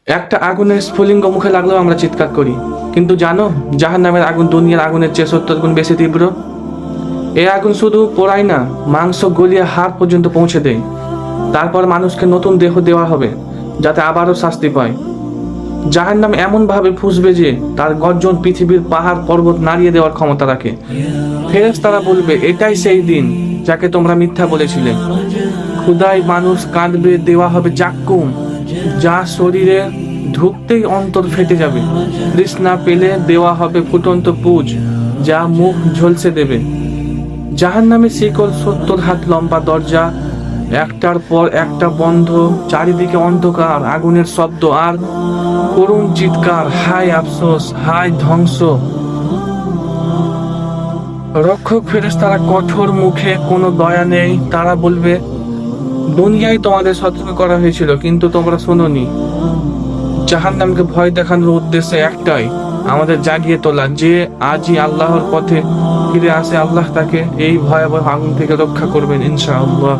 একটা আগুনের স্ফুলিঙ্গ মুখে লাগলেও আমরা চিৎকার করি, কিন্তু জানো জাহান্নামের আগুন দুনিয়ার আগুনের চেয়ে 70 গুণ বেশি তীব্র। এই আগুন শুধু পোড়ায় না, মাংস গলিয়ে হাড় পর্যন্ত পৌঁছে দেয়। তারপর মানুষকে নতুন দেহ দেওয়া হবে যাতে আবারও শাস্তি পায়। জাহান্নাম এমন ভাবে ফুঁসবে যে তার গর্জন পৃথিবীর পাহাড় পর্বত নাড়িয়ে দেওয়ার ক্ষমতা রাখে। ফেরেশতারা বলবে, এটাই সেই দিন যাকে তোমরা মিথ্যা বলেছিলে। ক্ষুধায় মানুষ কাঁদবে, দেওয়া হবে জাক্কুম, যা শরীরে ঢুকতেই অন্তর ফেটে যাবে। তৃষ্ণা পেলে দেওয়া হবে ফুটন্ত পুজ, যা মুখ ঝলসে দেবে। জাহান্নামের শিকল 70 হাত লম্বা দরজা, একটার পর একটা বন্ধ। চারিদিকে অন্ধকার, আগুনের শব্দ আর করুণ চিৎকার, হায় আফসোস, হায় ধ্বংস। রক্ষক ফেরেশতারা কঠোর মুখে, কোনো দয়া নেই। তারা বলবে, দুনিয়ায় তোমাদের সতর্ক করা হয়েছিল কিন্তু তোমরা শোনোনি। জাহান্নামকে ভয় দেখানোর উদ্দেশ্য একটাই, আমাদের জাগিয়ে তোলা। যে আজই আল্লাহর পথে ফিরে আসে, আল্লাহ তাকে এই ভয়াবহ আগুন থেকে রক্ষা করবেন ইনশাআল্লাহ।